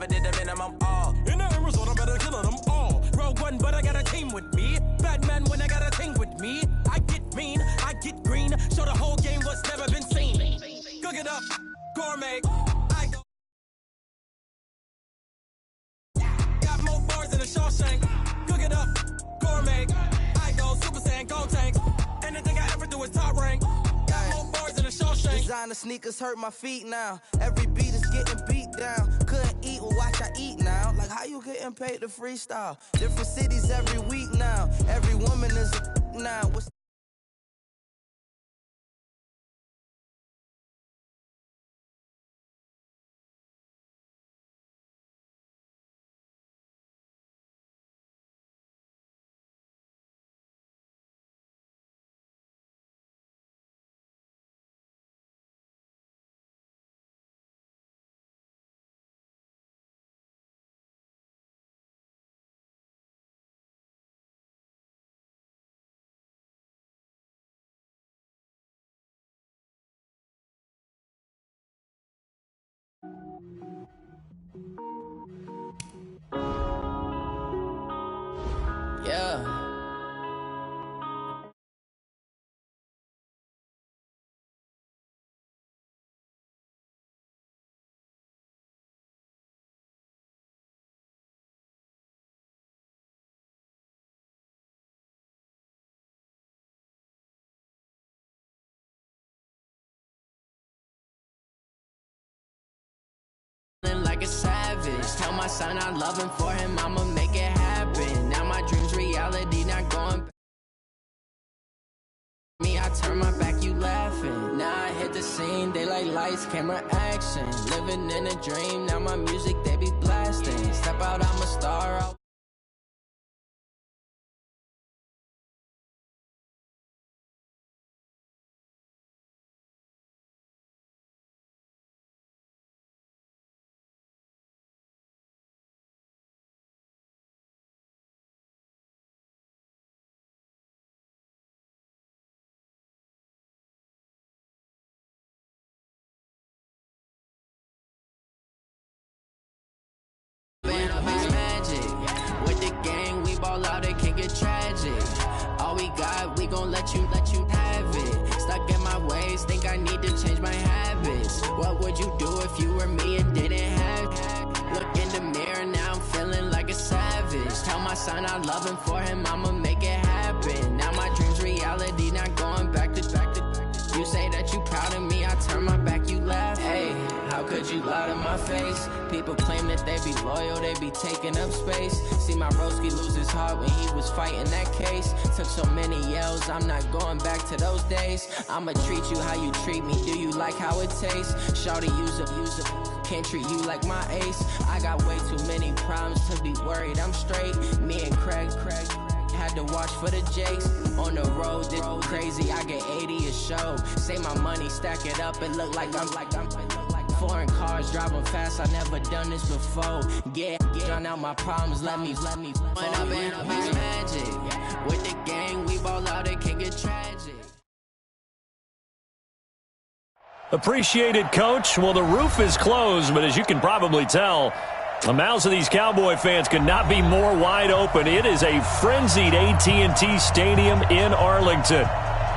never did the minimum. All in the Arizona, better kill them all. Rogue One, but I got a team with me. Batman when I got a team with me. I get mean, I get green. Show the whole game what's never been seen. Cook it up, gourmet. I go. Got more bars than a Shawshank. Cook it up, gourmet. I go Super Saiyan, Gold Tank. Anything I ever do is top rank. Got more bars than a Shawshank. Designer sneakers hurt my feet now. Every beat is getting beat down. Couldn't eat, well watch I eat now. Like how you getting paid to freestyle? Different cities every week now. Every woman is a now. What's yeah. Like a savage, tell my son I love him, for him I'ma make it happen. Now my dreams reality, not going back. Me, I turn my back, you laughing. Now I hit the scene, daylight lights, camera action. Living in a dream, now my music they be blasting. Step out, I'm a star out. Out, it can get tragic. All we got, we gon' let you have it. Stuck in my ways, think I need to change my habits. What would you do if you were me and didn't have? Look in the mirror, now I'm feeling like a savage. Tell my son I love him, for him I'ma make it happen. Now my dreams reality, not going back to. You say that you proud of me, I turn my back, you laugh. Hey, how could you lie to my face? People claim that they be loyal, they be taking up space. See my broski lose his heart when he was fighting that case. Took so many yells, I'm not going back to those days. I'ma treat you how you treat me, do you like how it tastes? Shawty use up, can't treat you like my ace. I got way too many problems to be worried, I'm straight. Me and Craig had to watch for the Jakes. On the road, this crazy, I get 80 a show. Say my money, stack it up, it look like I'm foreign cars, driving fast, I never done this before. Drown out my problems, let me When I'm in magic, with the gang, we ball out, it can get tragic. Appreciated, Coach. Well, the roof is closed, but as you can probably tell, the mouths of these Cowboy fans could not be more wide open. It is a frenzied AT&T Stadium in Arlington.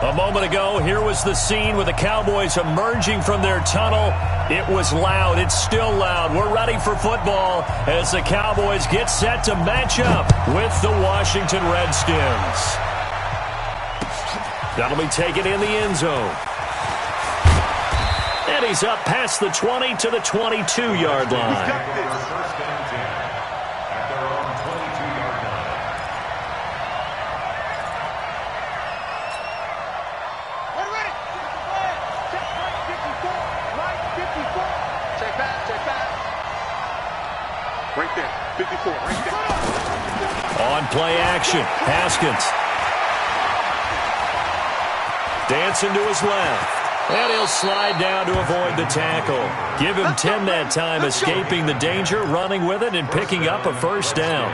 A moment ago, here was the scene with the Cowboys emerging from their tunnel. It was loud. It's still loud. We're ready for football as the Cowboys get set to match up with the Washington Redskins. That'll be taken in the end zone. And he's up past the 20 to the 22-yard line. Right there, 54, right there. On play action, Haskins. Dancing to his left. And he'll slide down to avoid the tackle. Give him 10 that time, escaping the danger, running with it, and picking up a first down.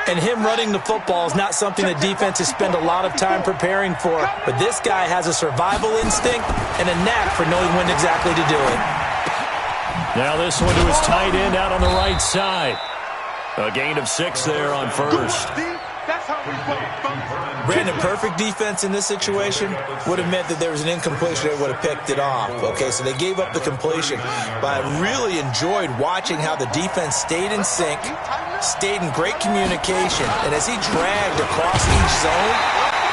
And him running the football is not something that defenses spend a lot of time preparing for. But this guy has a survival instinct and a knack for knowing when exactly to do it. Now this one to his tight end out on the right side. A gain of 6 there on first. Brandon, perfect defense in this situation would have meant that there was an incompletion. They would have picked it off. Okay, so they gave up the completion. But I really enjoyed watching how the defense stayed in sync, stayed in great communication. And as he dragged across each zone,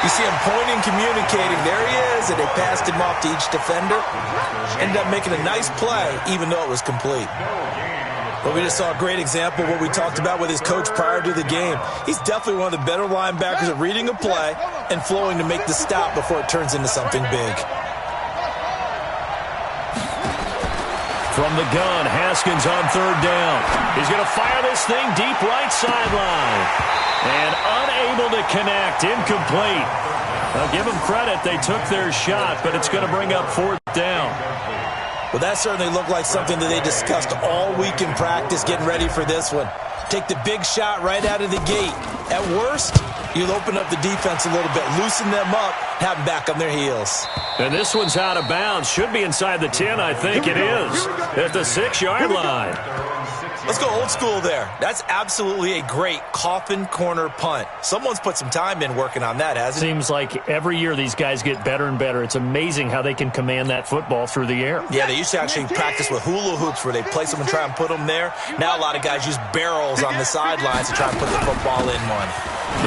you see him pointing, communicating. There he is, and they passed him off to each defender. Ended up making a nice play, even though it was complete. But we just saw a great example of what we talked about with his coach prior to the game. He's definitely one of the better linebackers at reading a play and flowing to make the stop before it turns into something big. From the gun, Haskins on third down. He's going to fire this thing deep right sideline. And unable to connect, incomplete. I'll give them credit. They took their shot, but it's going to bring up fourth down. Well, that certainly looked like something that they discussed all week in practice, getting ready for this one. Take the big shot right out of the gate. At worst, you'll open up the defense a little bit, loosen them up, have them back on their heels. And this one's out of bounds. Should be inside the 10, I think it is. At the 6-yard line. Let's go old school there. That's absolutely a great coffin corner punt. Someone's put some time in working on that, hasn't it? Seems like every year these guys get better and better. It's amazing how they can command that football through the air. Yeah, they used to actually practice with hula hoops where they place them and try and put them there. Now a lot of guys use barrels on the sidelines to try and put the football in one.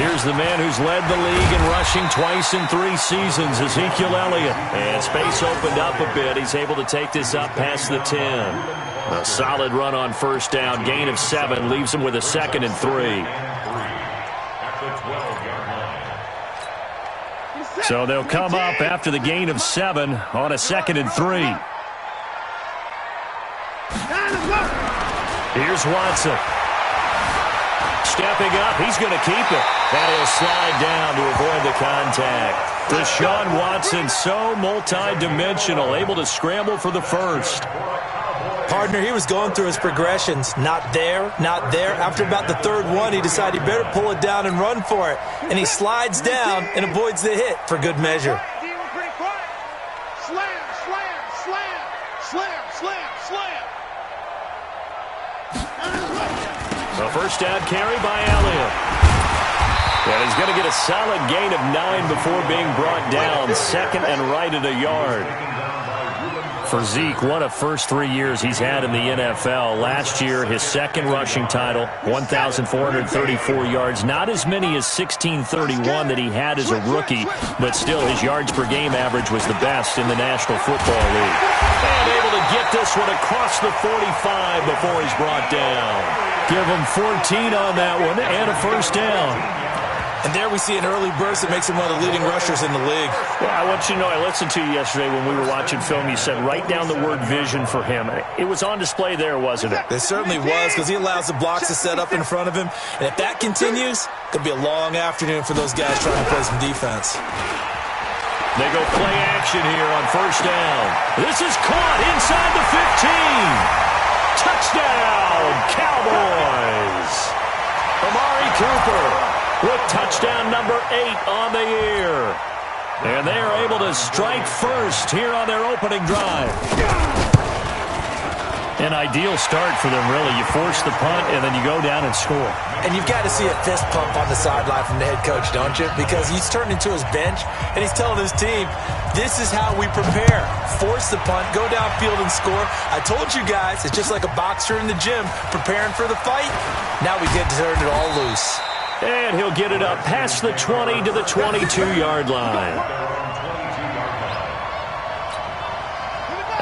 Here's the man who's led the league in rushing twice in 3 seasons, Ezekiel Elliott. And space opened up a bit. He's able to take this up past the 10. A solid run on first down. Gain of 7 leaves him with a 2nd and 3. So they'll come up after the gain of 7 on a 2nd and 3. Here's Watson. Stepping up, he's going to keep it. And he'll slide down to avoid the contact. Deshaun Watson, so multi-dimensional, able to scramble for the first. Partner, he was going through his progressions. Not there, not there. After about the 3rd one, he decided he better pull it down and run for it. And he slides down and avoids the hit for good measure. Slam, slam, slam, slam, slam, slam. The first down carry by Elliott. And he's going to get a solid gain of 9 before being brought down. 2nd and right at a yard. For Zeke, one of first 3 years he's had in the NFL. Last year, his 2nd rushing title, 1,434 yards. Not as many as 1,631 that he had as a rookie, but still his yards per game average was the best in the National Football League. And able to get this one across the 45 before he's brought down. Give him 14 on that one and a first down. And there we see an early burst that makes him one of the leading rushers in the league. Well, I want you to know, I listened to you yesterday when we were watching film. You said write down the word vision for him. It was on display there, wasn't it? It certainly was, because he allows the blocks to set up in front of him. And if that continues, it could be a long afternoon for those guys trying to play some defense. They go play action here on first down. This is caught inside the 15. Touchdown, Cowboys. Amari Cooper with touchdown number 8 on the year. And they are able to strike first here on their opening drive. An ideal start for them, really. You force the punt, and then you go down and score. And you've got to see a fist pump on the sideline from the head coach, don't you? Because he's turned into his bench, and he's telling his team, this is how we prepare. Force the punt, go downfield and score. I told you guys, it's just like a boxer in the gym preparing for the fight. Now we get to turn it all loose. And he'll get it up past the 20 to the 22-yard line.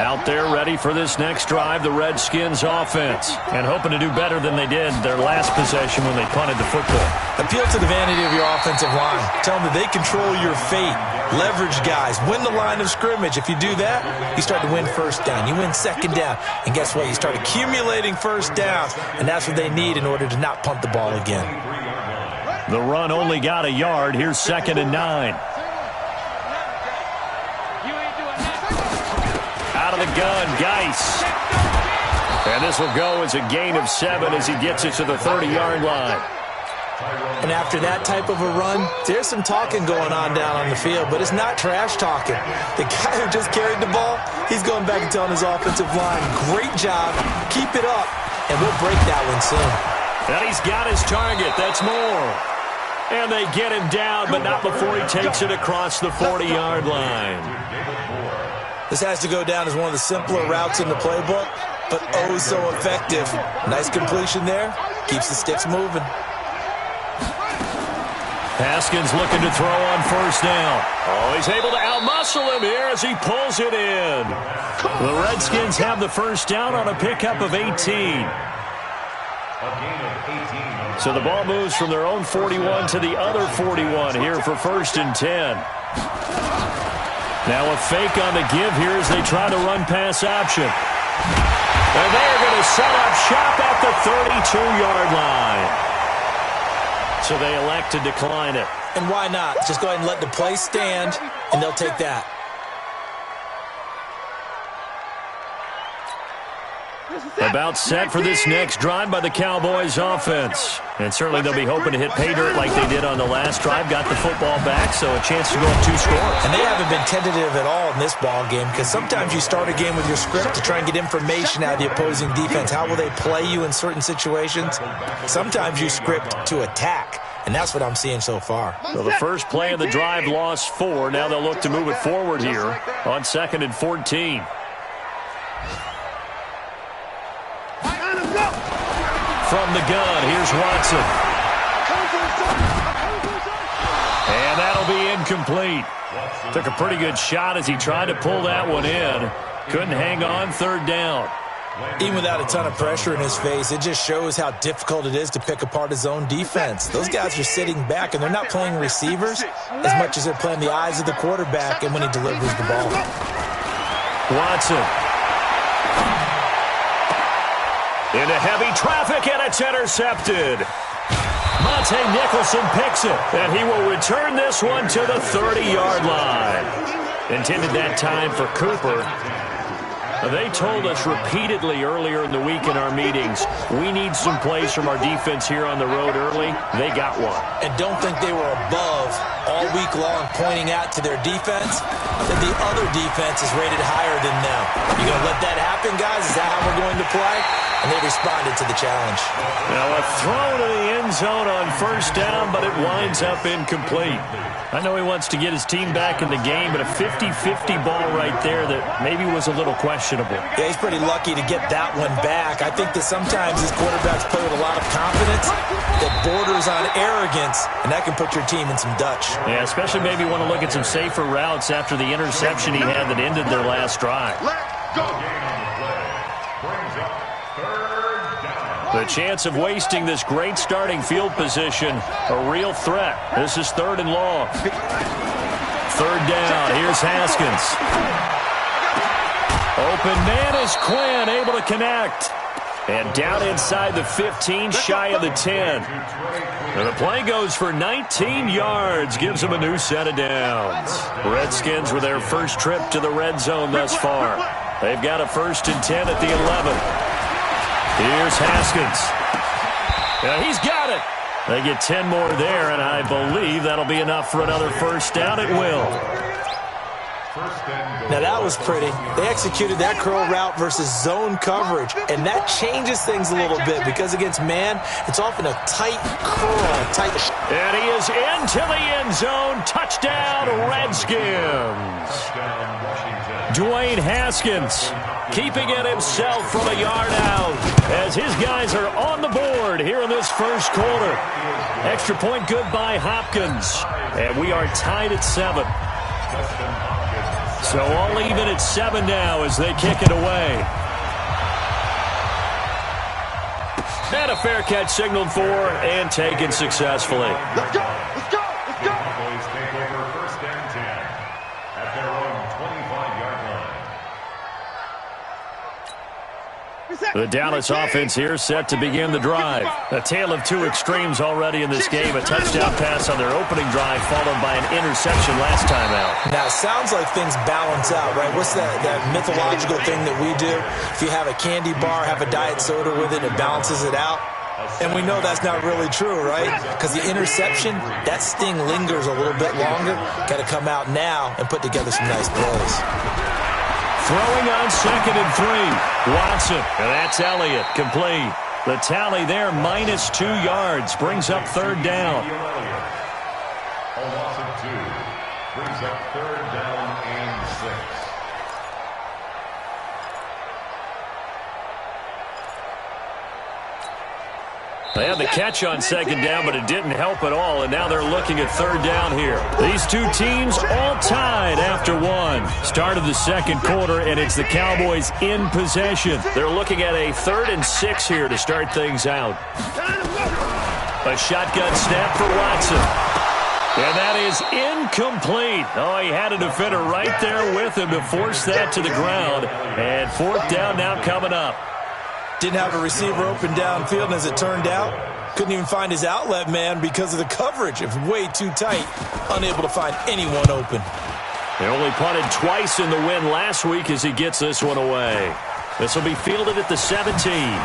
Out there ready for this next drive, the Redskins offense. And hoping to do better than they did their last possession when they punted the football. Appeal to the vanity of your offensive line. Tell them that they control your fate. Leverage guys. Win the line of scrimmage. If you do that, you start to win first down. You win second down. And guess what? You start accumulating first downs. And that's what they need in order to not punt the ball again. The run only got a yard. Here's 2nd and 9. Out of the gun, Geis. And this will go as a gain of 7 as he gets it to the 30-yard line. And after that type of a run, there's some talking going on down on the field, but it's not trash talking. The guy who just carried the ball, he's going back and telling his offensive line, great job, keep it up, and we'll break that one soon. And he's got his target. That's more. And they get him down, but not before he takes it across the 40-yard line. This has to go down as one of the simpler routes in the playbook, but oh so effective. Nice completion there. Keeps the sticks moving. Haskins looking to throw on first down. Oh, he's able to outmuscle him here as he pulls it in. The Redskins have the first down on a pickup of 18. So the ball moves from their own 41 to the other 41 here for 1st and 10. Now a fake on the give here as they try to run pass option. And they're going to set up shop at the 32-yard line. So they elect to decline it. And why not? Just go ahead and let the play stand, and they'll take that. About set for this next drive by the Cowboys offense. And certainly they'll be hoping to hit pay dirt like they did on the last drive. Got the football back, so a chance to go up 2 scores. And they haven't been tentative at all in this ball game, because sometimes you start a game with your script to try and get information out of the opposing defense. How will they play you in certain situations? Sometimes you script to attack, and that's what I'm seeing so far. So the first play of the drive lost 4. Now they'll look to move it forward here on 2nd and 14. From the gun, here's Watson. And that'll be incomplete. Took a pretty good shot as he tried to pull that one in. Couldn't hang on 3rd down. Even without a ton of pressure in his face, it just shows how difficult it is to pick apart his own defense. Those guys are sitting back, and they're not playing receivers as much as they're playing the eyes of the quarterback and when he delivers the ball. Watson. Into heavy traffic, and it's intercepted. Monte Nicholson picks it, and he will return this one to the 30-yard line. Intended that time for Cooper. They told us repeatedly earlier in the week in our meetings, we need some plays from our defense here on the road early. They got one. And don't think they were above all week long pointing out to their defense that the other defense is rated higher than them. You going to let that happen, guys? Is that how we're going to play? And they responded to the challenge. Now a throw to the end zone on first down, but it winds up incomplete. I know he wants to get his team back in the game, but a 50-50 ball right there that maybe was a little questionable. Yeah, he's pretty lucky to get that one back. I think that sometimes these quarterbacks play with a lot of confidence that borders on arrogance, and that can put your team in some Dutch. Yeah, especially maybe want to look at some safer routes after the interception he had that ended their last drive. Let's go. The chance of wasting this great starting field position, a real threat. This is 3rd and long. 3rd down, here's Haskins. Open man is Quinn, able to connect. And down inside the 15, shy of the 10. And the play goes for 19 yards, gives them a new set of downs. Redskins with their first trip to the red zone thus far. They've got a 1st and 10 at the 11. Here's Haskins. Yeah, he's got it. They get 10 more there, and I believe that'll be enough for another first down. It will. Now, that was pretty. They executed that curl route versus zone coverage, and that changes things a little bit because against man, it's often a tight curl, tight. And he is into the end zone. Touchdown, Redskins. Dwayne Haskins keeping it himself from a yard out as his guys are on the board here in this first quarter. Extra point good by Hopkins. And we are tied at 7. So all even at 7 now as they kick it away. And a fair catch signaled for and taken successfully. Let's go. Let's go. Let's go. Cowboys take over 1st and 10 at their own 25-yard line. The Dallas offense here set to begin the drive. A tale of 2 extremes already in this game. A touchdown pass on their opening drive followed by an interception last time out. Now, it sounds like things balance out, right? What's that mythological thing that we do? If you have a candy bar, have a diet soda with it, it balances it out. And we know that's not really true, right? Because the interception, that sting lingers a little bit longer. Got to come out now and put together some nice plays. Throwing on 2nd and 3. Watson, and that's Elliott, complete. The tally there, -2 yards, brings up 3rd down. A loss of 2 brings up 3rd down and 6. They had the catch on 2nd down, but it didn't help at all, and now they're looking at 3rd down here. These two teams all tied after 1. Start of the 2nd quarter, and it's the Cowboys in possession. They're looking at a 3rd and 6 here to start things out. A shotgun snap for Watson. And that is incomplete. Oh, he had a defender right there with him to force that to the ground. And 4th down now coming up. Didn't have a receiver open downfield, and as it turned out, couldn't even find his outlet man because of the coverage. It was way too tight, unable to find anyone open. They only punted twice in the win last week as he gets this one away. This will be fielded at the 17.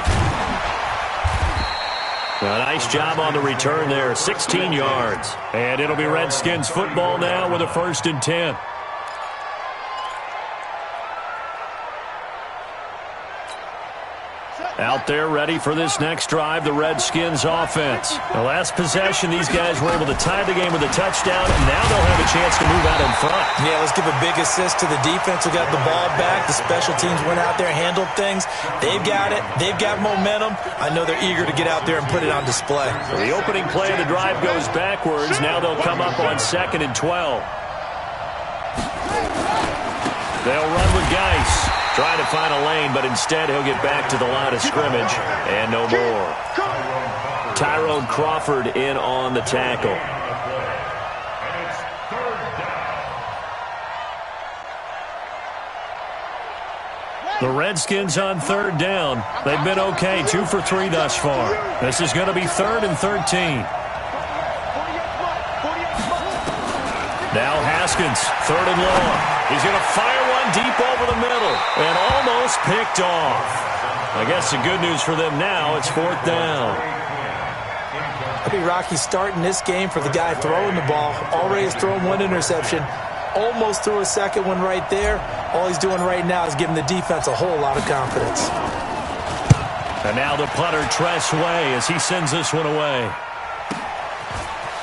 A nice job on the return there, 16 yards. And it'll be Redskins football now with a 1st and 10. Out there ready for this next drive, the Redskins offense. The last possession, these guys were able to tie the game with a touchdown, and now they'll have a chance to move out in front. Yeah, let's give a big assist to the defense who got the ball back. The special teams went out there, handled things. They've got it. They've got momentum. I know they're eager to get out there and put it on display. So the opening play of the drive goes backwards. Now they'll come up on 2nd and 12. They'll run with Geis. Trying to find a lane, but instead he'll get back to the line of scrimmage, and no more. Tyrone Crawford in on the tackle. The Redskins on 3rd down. They've been okay, 2 for 3 thus far. This is going to be 3rd and 13. Now Haskins, 3rd and long. He's going to fire one deep over the middle and almost picked off. I guess the good news for them now, it's 4th down. I'll be Rocky starting this game for the guy throwing the ball. Already has thrown 1 interception. Almost threw a 2nd one right there. All he's doing right now is giving the defense a whole lot of confidence. And now the punter, Tress Way, as he sends this one away.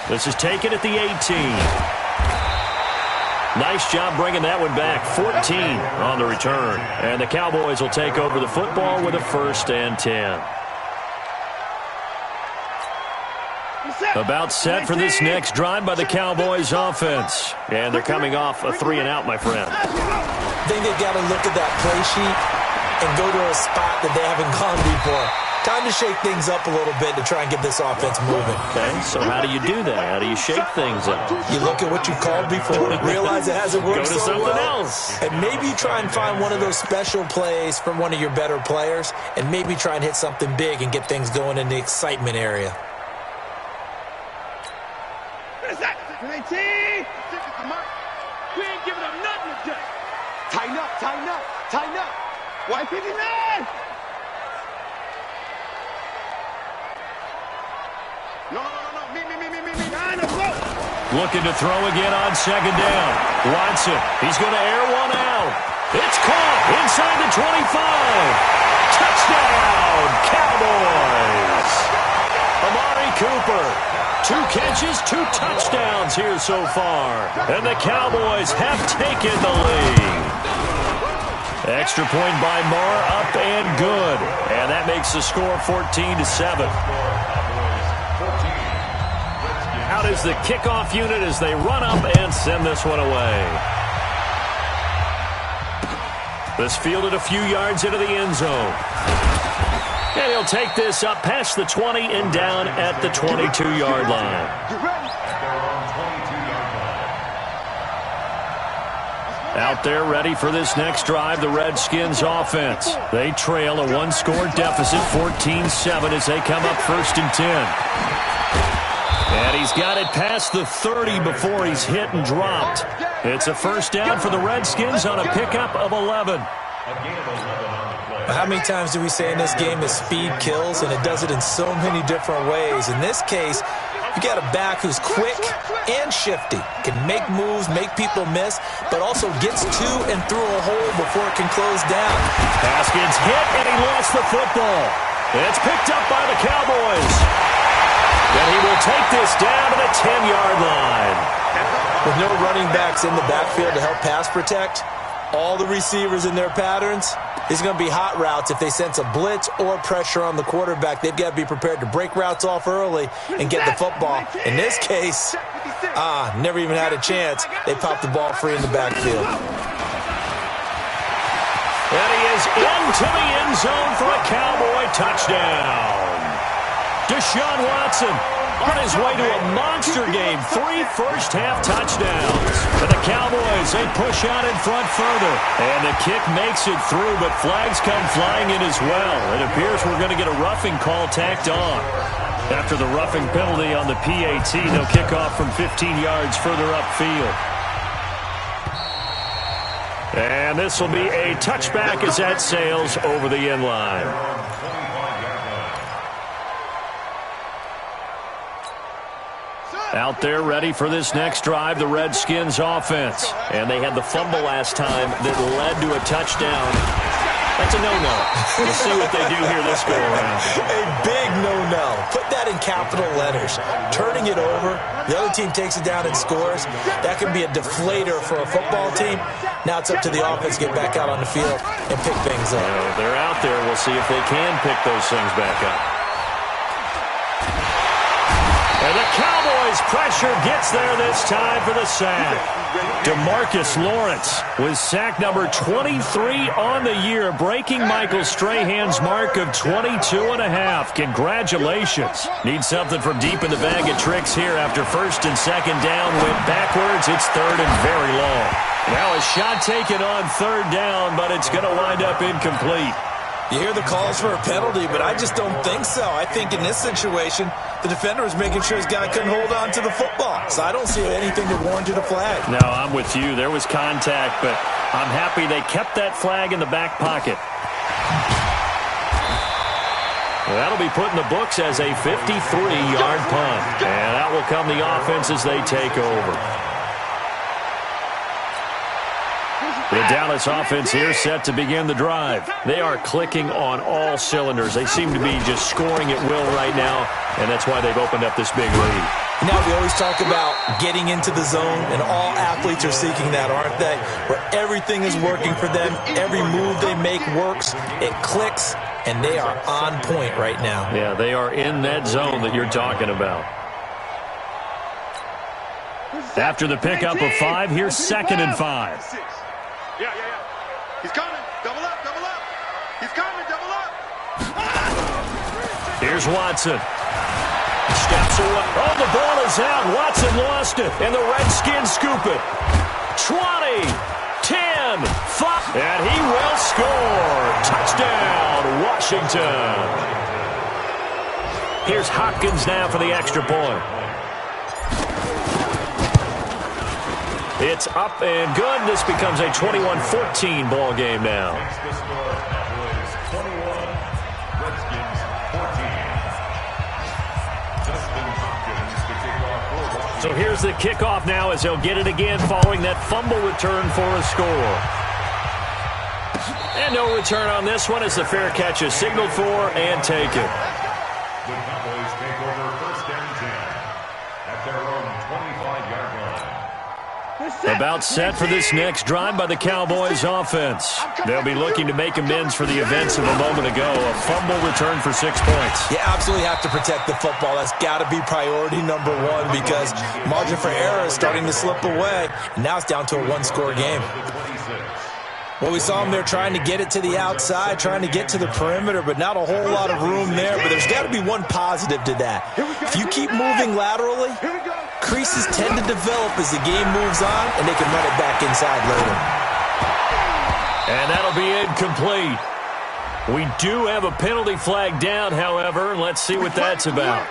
This is taken at the 18. Nice job bringing that one back. 14 on the return. And the Cowboys will take over the football with a 1st and 10. About set for this next drive by the Cowboys offense. And they're coming off a 3-and-out, my friend. I think they've got to look at that play sheet and go to a spot that they haven't gone before. Time to shake things up a little bit to try and get this offense moving. Okay, so how do you do that? How do you shake things up? You look at what you called before, realize it hasn't worked so well. Go to something else. And maybe try and find one of those special plays from one of your better players, and maybe try and hit something big and get things going in the excitement area. We ain't giving up nothing today. Tighten up, tighten up, tighten up. White 59. No. Looking to throw again on 2nd down. Watson, he's going to air one out. It's caught inside the 25. Touchdown, Cowboys. Amari Cooper, 2 catches, 2 touchdowns here so far. And the Cowboys have taken the lead. Extra point by Marr, up and good. And that makes the score 14-7. Out is the kickoff unit as they run up and send this one away. This fielded a few yards into the end zone. And he'll take this up past the 20 and down at the 22-yard line. Out there ready for this next drive, the Redskins offense. They trail a 1-score deficit, 14-7 as they come up 1st and 10. And he's got it past the 30 before he's hit and dropped. It's a 1st down for the Redskins on a pickup of 11. I How many times do we say in this game that speed kills, and it does it in so many different ways? In this case, you got a back who's quick and shifty, can make moves, make people miss, but also gets to and through a hole before it can close down. Pass gets hit, and he lost the football. It's picked up by the Cowboys. And he will take this down to the 10-yard line. With no running backs in the backfield to help pass protect, all the receivers in their patterns, it's going to be hot routes. If they sense a blitz or pressure on the quarterback, they've got to be prepared to break routes off early and get the football. In this case, never even had a chance. They popped the ball free in the backfield. And he is into the end zone for a Cowboy touchdown. Deshaun Watson on his way to a monster game. 3 first-half touchdowns. For the Cowboys, they push out in front further. And the kick makes it through, but flags come flying in as well. It appears we're going to get a roughing call tacked on. After the roughing penalty on the PAT, they'll kick off from 15 yards further upfield. And this will be a touchback as that sails over the end line. Out there ready for this next drive, the Redskins offense. And they had the fumble last time that led to a touchdown. That's a no-no. We'll see what they do here this go-around. A big no-no. Put that in capital letters. Turning it over, the other team takes it down and scores. That can be a deflator for a football team. Now it's up to the offense to get back out on the field and pick things up. They're out there. We'll see if they can pick those things back up. And the Cowboys pressure gets there this time for the sack. DeMarcus Lawrence with sack number 23 on the year, breaking Michael Strahan's mark of 22.5. Congratulations. Need something from deep in the bag of tricks here after first and second down. Went backwards. It's third and very long. Now a shot taken on third down, but it's going to wind up incomplete. You hear the calls for a penalty, but I just don't think so. I think in this situation, the defender was making sure his guy couldn't hold on to the football. So I don't see anything that warranted a flag. No, I'm with you. There was contact, but I'm happy they kept that flag in the back pocket. Well, that'll be put in the books as a 53-yard punt. And that will come the offense as they take over. The Dallas offense here set to begin the drive. They are clicking on all cylinders. They seem to be just scoring at will right now, and that's why they've opened up this big lead. Now, we always talk about getting into the zone, and all athletes are seeking that, aren't they? Where everything is working for them. Every move they make works. It clicks, and they are on point right now. Yeah, they are in that zone that you're talking about. After the pickup of 5, here's 2nd and 5. Yeah. He's coming. Double up. He's coming. Double up. Here's Watson. Steps away. Oh, the ball is out. Watson lost it. And the Redskins scoop it. 20, 10, 5. And he will score. Touchdown, Washington. Here's Hopkins now for the extra point. It's up and good. This becomes a 21-14 ball game now. So here's the kickoff now as they'll get it again following that fumble return for a score. And no return on this one as the fair catch is signaled for and taken. The Cowboys take over 1st and 10 at their own 25-yard line. About set for this next drive by the Cowboys offense. They'll be looking to make amends for the events of a moment ago. A fumble return for 6 points. You absolutely have to protect the football. That's got to be priority number 1 because margin for error is starting to slip away. And now it's down to a 1-score game. Well, we saw them there trying to get it to the outside, trying to get to the perimeter, but not a whole lot of room there. But there's got to be one positive to that. If you keep moving laterally, creases tend to develop as the game moves on, and they can run it back inside later. And that'll be incomplete. We do have a penalty flag down, however. Let's see what that's about.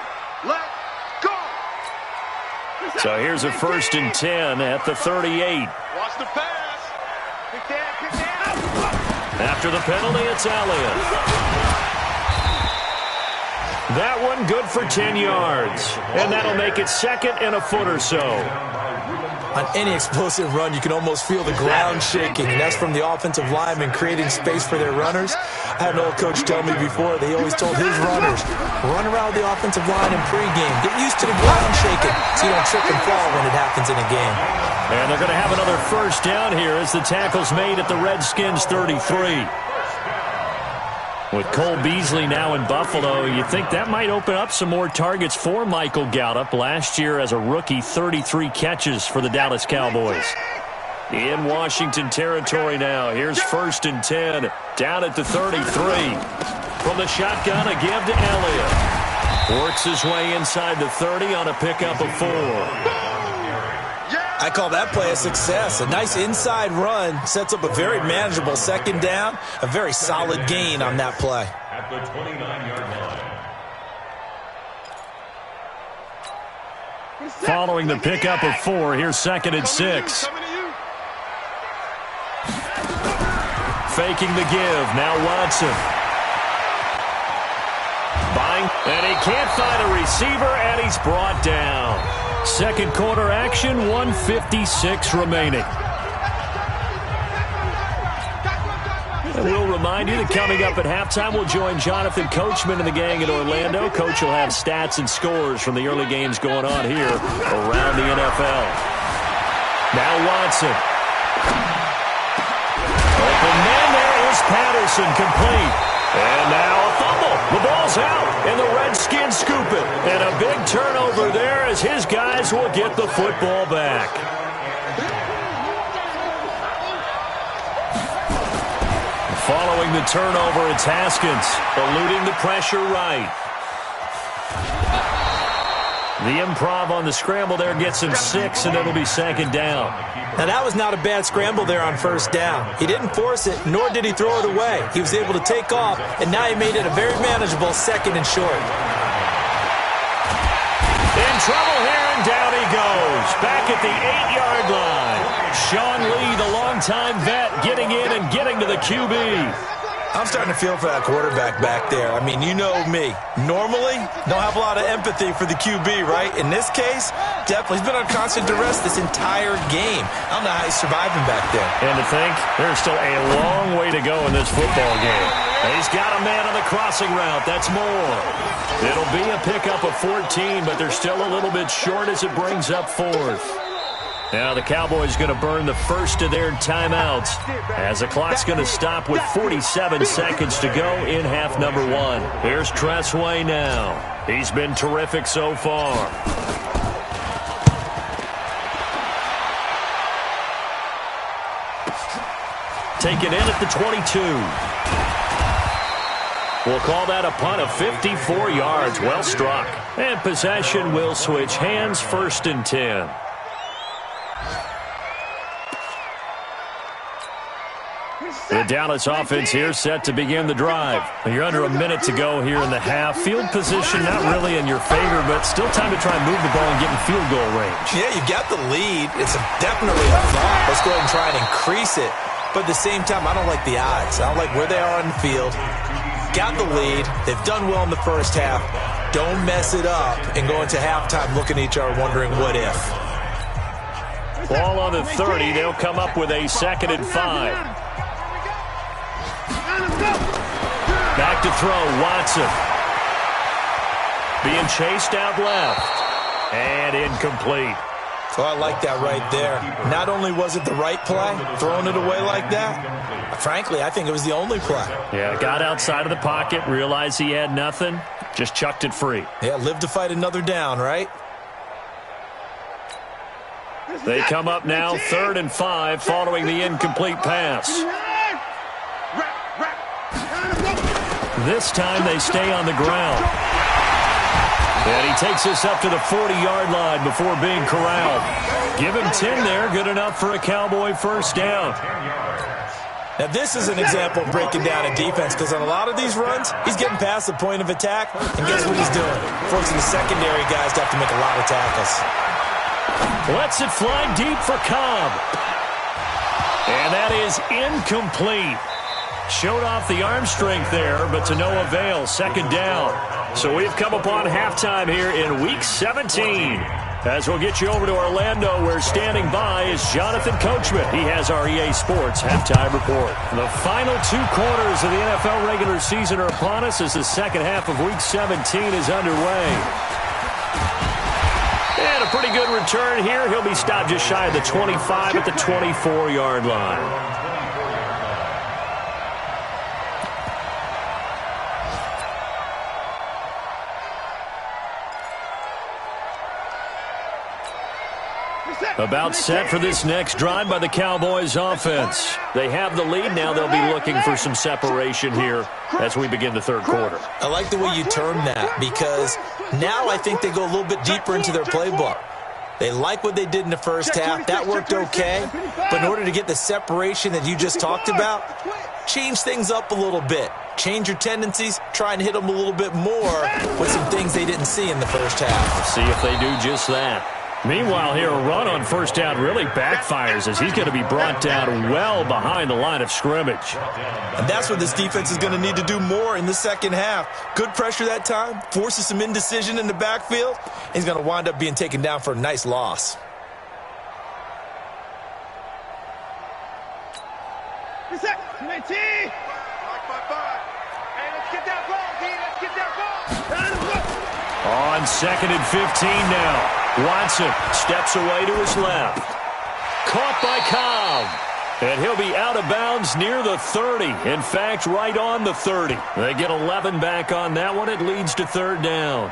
So here's a 1st and 10 at the 38. Watch the pass. After the penalty, it's Elliott. That one good for 10 yards. And that'll make it second and a foot or so. On any explosive run, you can almost feel the ground shaking, and that's from the offensive linemen creating space for their runners. I had an old coach tell me before, they always told his runners, run around the offensive line in pregame. Get used to the ground shaking so you don't trip and fall when it happens in a game. And they're going to have another first down here as the tackle's made at the Redskins' 33. With Cole Beasley now in Buffalo, you think that might open up some more targets for Michael Gallup. Last year as a rookie, 33 catches for the Dallas Cowboys. In Washington territory now. Here's 1st and 10. Down at the 33. From the shotgun, a give to Elliott. Works his way inside the 30 on a pickup of 4. I call that play a success. A nice inside run sets up a very manageable second down. A very solid gain on that play. At the 29-yard line. Following the pickup of 4, here's 2nd and 6. Faking the give. Now Watson. Buying. And he can't find a receiver, and he's brought down. Second quarter action, 1:56 remaining. And we'll remind you that coming up at halftime, we'll join Jonathan Coachman and the gang in Orlando. Coach will have stats and scores from the early games going on here around the NFL. Now Watson. Open man, there is Patterson, complete. And now a fumble. The ball's out, and the Redskins scoop it. And a big turnover there as his guys will get the football back. Following the turnover, it's Haskins, eluding the pressure right. The improv on the scramble there gets him 6, and it'll be 2nd down. Now, that was not a bad scramble there on 1st down. He didn't force it, nor did he throw it away. He was able to take off, and now he made it a very manageable 2nd and short. In trouble here, and down he goes. Back at the 8-yard line. Sean Lee, the longtime vet, getting in and getting to the QB. I'm starting to feel for that quarterback back there. I mean, you know me. Normally, don't have a lot of empathy for the QB, right? In this case, definitely. He's been on constant duress this entire game. I don't know how he's surviving back there. And to think, there's still a long way to go in this football game. He's got a man on the crossing route. That's more. It'll be a pickup of 14, but they're still a little bit short as it brings up 4th. Now the Cowboys going to burn the first of their timeouts as the clock's going to stop with 47 seconds to go in half number 1. Here's Tressway now. He's been terrific so far. Taken in at the 22. We'll call that a punt of 54 yards. Well struck. And possession will switch hands, 1st and 10. The Dallas offense here set to begin the drive. You're under a minute to go here in the half. Field position not really in your favor, but still time to try and move the ball and get in field goal range. Yeah, you got the lead. It's definitely a thought. Let's go ahead and try and increase it. But at the same time, I don't like the odds. I don't like where they are on the field. Got the lead. They've done well in the first half. Don't mess it up and go into halftime looking at each other wondering what if. Ball on the 30. They'll come up with a 2nd and 5. Back to throw, Watson. Being chased out left. And incomplete. So I like that right there. Not only was it the right play, throwing it away like that, frankly, I think it was the only play. Yeah, got outside of the pocket, realized he had nothing, just chucked it free. Yeah, live to fight another down, right? They come up now, 3rd and 5, following the incomplete pass. This time they stay on the ground. And he takes us up to the 40-yard line before being corralled. Give him 10 there, good enough for a Cowboy first down. Now this is an example of breaking down a defense, because on a lot of these runs, he's getting past the point of attack, and guess what he's doing? Forcing the secondary guys to have to make a lot of tackles. Lets it fly deep for Cobb. And that is incomplete. Showed off the arm strength there, but to no avail. Second down. So we've come upon halftime here in Week 17. As we'll get you over to Orlando, where standing by is Jonathan Coachman. He has our EA Sports halftime report. The final 2 quarters of the NFL regular season are upon us as the second half of Week 17 is underway. And a pretty good return here. He'll be stopped just shy of the 25 at the 24-yard line. About set for this next drive by the Cowboys offense. They have the lead. Now they'll be looking for some separation here as we begin the third quarter. I like the way you term that, because now I think they go a little bit deeper into their playbook. They like what they did in the first half. That worked okay. But in order to get the separation that you just talked about, change things up a little bit. Change your tendencies. Try and hit them a little bit more with some things they didn't see in the first half. Let's see if they do just that. Meanwhile, here, a run on first down really backfires as he's going to be brought down well behind the line of scrimmage. And that's what this defense is going to need to do more in the second half. Good pressure that time, forces some indecision in the backfield. He's going to wind up being taken down for a nice loss. On 2nd and 15 now. Watson steps away to his left. Caught by Cobb. And he'll be out of bounds near the 30. In fact, right on the 30. They get 11 back on that one. It leads to third down.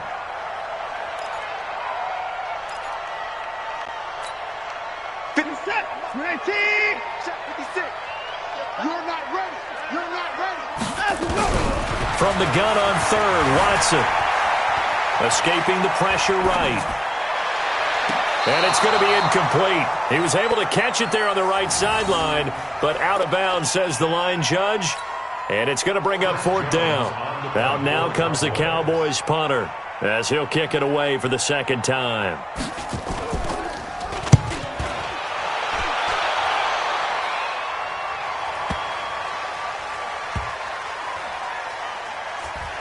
From the gun on third, Watson. Escaping the pressure right. And it's going to be incomplete. He was able to catch it there on the right sideline, but out of bounds, says the line judge. And it's going to bring up fourth down. Out now comes the Cowboys punter as he'll kick it away for the second time.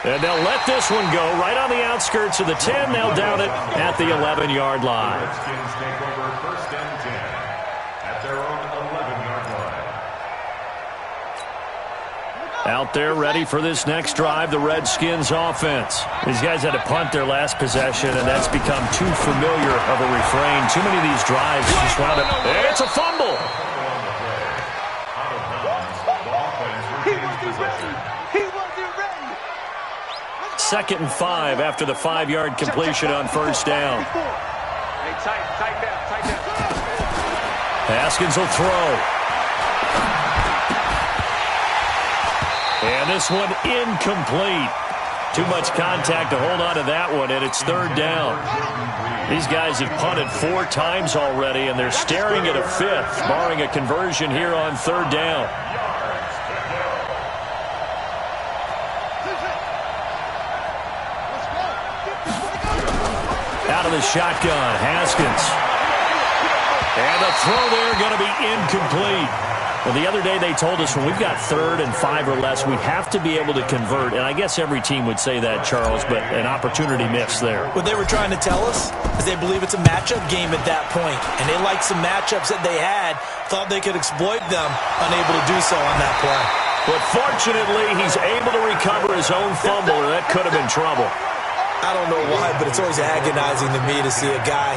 And they'll let this one go right on the outskirts of the 10. They'll down it at the 11-yard line. Redskins take over first and 10 at their own 11-yard line. Out there ready for this next drive, the Redskins offense. These guys had to punt their last possession, and that's become too familiar of a refrain. Too many of these drives just wound up. It's a fumble. Second and 5 after the 5-yard completion on first down. Haskins will throw. And this one incomplete. Too much contact to hold on to that one, and it's third down. These guys have punted 4 times already, and they're staring at a 5th, barring a conversion here on third down. Out of the shotgun, Haskins. And the throw there going to be incomplete. Well, the other day they told us when we've got 3rd and 5 or less, we have to be able to convert. And I guess every team would say that, Charles, but an opportunity missed there. What they were trying to tell us is they believe it's a matchup game at that point. And they liked some matchups that they had, thought they could exploit them, unable to do so on that play. But fortunately, he's able to recover his own fumble, or that could have been trouble. I don't know why, but it's always agonizing to me to see a guy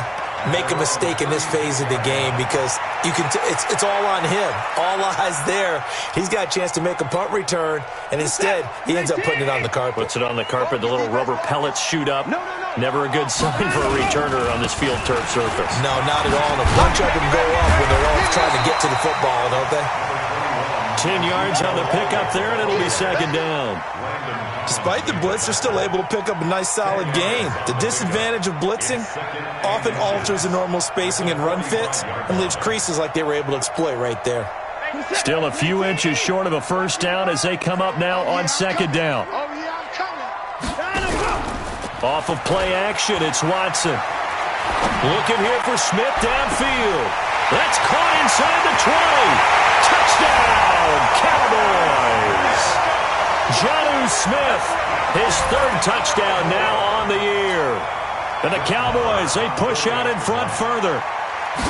make a mistake in this phase of the game, because you can it's all on him. All eyes there. He's got a chance to make a punt return, and instead he ends up putting it on the carpet. Puts it on the carpet. The little rubber pellets shoot up. Never a good sign for a returner on this field turf surface. No, not at all. And a bunch of them go up when they're all trying to get to the football, don't they? 10 yards on the pickup there, and it'll be second down. Despite the blitz, they're still able to pick up a nice, solid gain. The disadvantage of blitzing often alters the normal spacing and run fits and leaves creases like they were able to exploit right there. Still a few inches short of a first down as they come up now on second down. Off of play action, it's Watson. Looking here for Smith downfield. That's caught inside the 20. Touchdown, Cowboys! Jonnu Smith, his third touchdown now on the year. And the Cowboys, they push out in front further.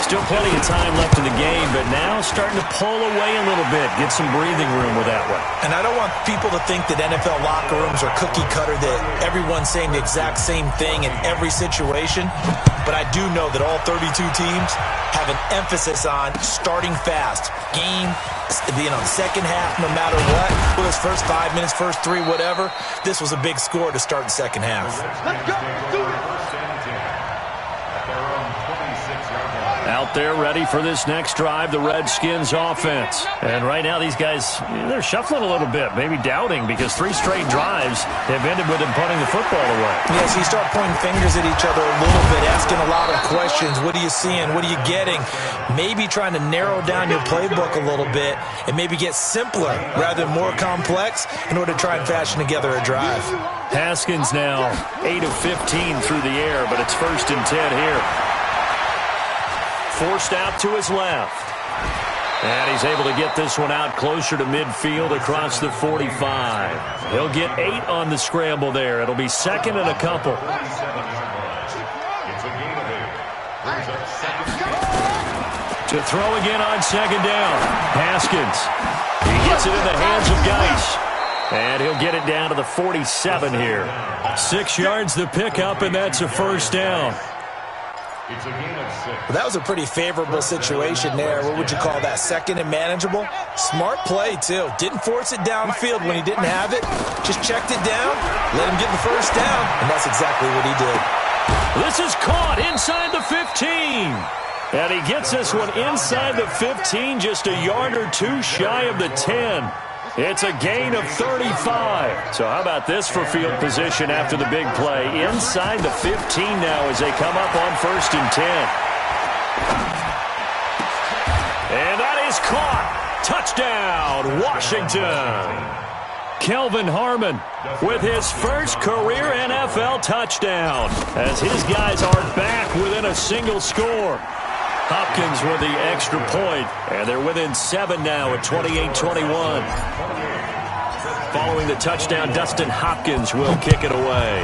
Still plenty of time left in the game, but now starting to pull away a little bit, get some breathing room with that one. And I don't want people to think that NFL locker rooms are cookie cutter, that everyone's saying the exact same thing in every situation. But I do know that all 32 teams have an emphasis on starting fast. Game, being on the second half, no matter what. Whether it's first 5 minutes, first 3, whatever. This was a big score to start the second half. Let's go. Do it. Out there ready for this next drive, the Redskins offense. And right now these guys, they're shuffling a little bit, maybe doubting, because 3 straight drives have ended with them punting the football away. Yeah, so you start pointing fingers at each other a little bit, asking a lot of questions. What are you seeing? What are you getting? Maybe trying to narrow down your playbook a little bit and maybe get simpler rather than more complex in order to try and fashion together a drive. Haskins now 8 of 15 through the air, but it's 1st and 10 here. Forced out to his left. And he's able to get this one out closer to midfield across the 45. He'll get 8 on the scramble there. It'll be 2nd and a couple. To throw again on 2nd down. Haskins. He gets it in the hands of Geis. And he'll get it down to the 47 here. 6 yards the pickup, and that's a 1st down. Well, that was a pretty favorable situation there. What would you call that? 2nd and manageable? Smart play, too. Didn't force it downfield when he didn't have it. Just checked it down, let him get the 1st down, and that's exactly what he did. This is caught inside the 15. And he gets this one inside the 15, just a yard or 2 shy of the 10. It's a gain of 35. So how about this for field position after the big play? Inside the 15 now as they come up on 1st and 10. And that is caught. Touchdown, Washington. Kelvin Harmon with his first career NFL touchdown as his guys are back within a single score. Hopkins with the extra point, and they're within 7 now at 28-21. Following the touchdown, Dustin Hopkins will kick it away.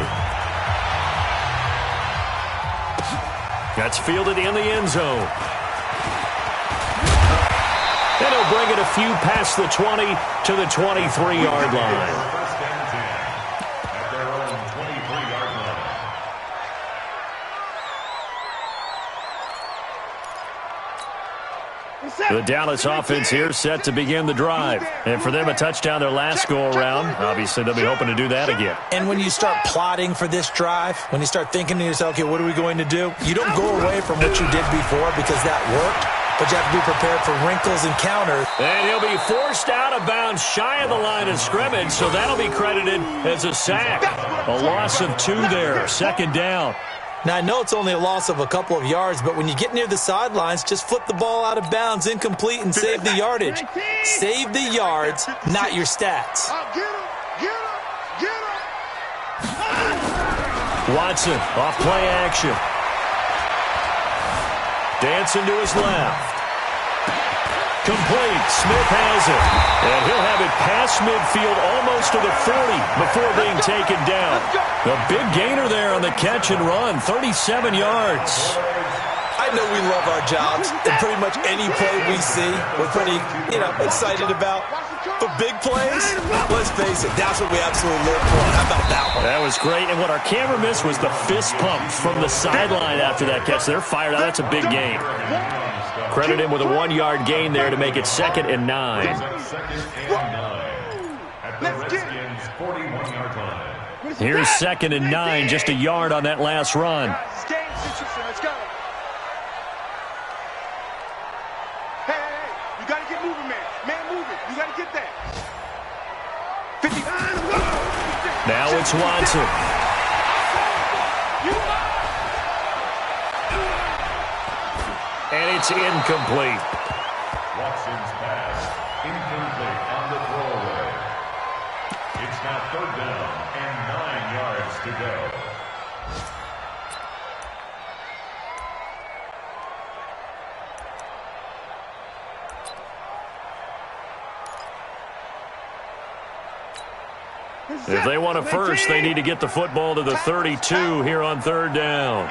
That's fielded in the end zone. And he'll bring it a few past the 20 to the 23-yard line. The Dallas offense here set to begin the drive. And for them, a touchdown their last go-around. Obviously, they'll be hoping to do that again. And when you start plotting for this drive, when you start thinking to yourself, okay, what are we going to do? You don't go away from what you did before because that worked, but you have to be prepared for wrinkles and counters. And he'll be forced out of bounds shy of the line of scrimmage, so that'll be credited as a sack. A loss of 2 there, 2nd down. Now, I know it's only a loss of a couple of yards, but when you get near the sidelines, just flip the ball out of bounds, incomplete, and save the yardage. Save the yards, not your stats. Watson off play action. Dancing to his left. Complete. Smith has it. And he'll have it past midfield almost to the 40 before being taken down. A big gainer there on the catch and run. 37 yards. I know we love our jobs, and pretty much any play we see, we're pretty, excited about. But big plays, let's face it, that's what we absolutely live for. How about that one? That was great. And what our camera missed was the fist pump from the sideline after that catch. They're fired out. That's a big gain. Credit him with a 1-yard gain there to make it 2nd and 9. Here's 2nd and 9, just a yard on that last run. Let's go. Hey, you got to get moving, man. Man, moving. You got to get that. 55. Now it's Watson. And it's incomplete. Watson's pass incomplete on the throwaway. It's now 3rd down and 9 yards to go. If they want a first, they need to get the football to the 32 here on third down.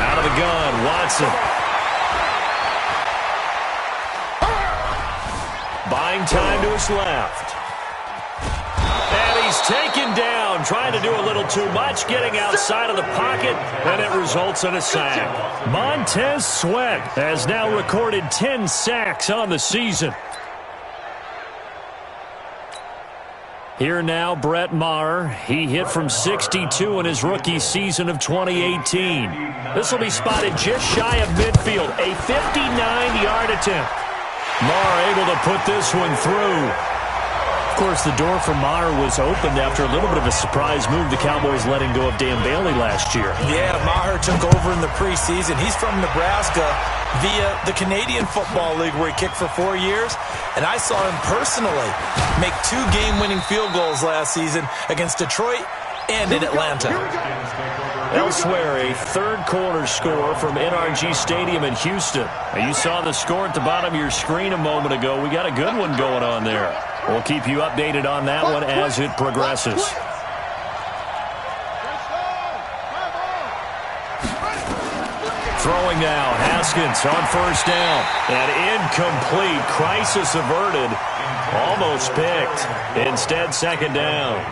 Out of the gun, Watson. Buying time to his left. And he's taken down, trying to do a little too much, getting outside of the pocket, and it results in a sack. Montez Sweat has now recorded 10 sacks on the season. Here now, Brett Maher. He hit from 62 in his rookie season of 2018. This will be spotted just shy of midfield, a 59-yard attempt. Maher able to put this one through. Of course, the door for Maher was opened after a little bit of a surprise move. The Cowboys letting go of Dan Bailey last year. Yeah, Maher took over in the preseason. He's from Nebraska via the Canadian Football League, where he kicked for 4 years. And I saw him personally make 2 game-winning field goals last season against Detroit and in Atlanta. Elsewhere, a third-quarter score from NRG Stadium in Houston. Now, you saw the score at the bottom of your screen a moment ago. We got a good one going on there. We'll keep you updated on that one as it progresses. Throwing now, Haskins on first down. And incomplete, crisis averted, almost picked. Instead, second down.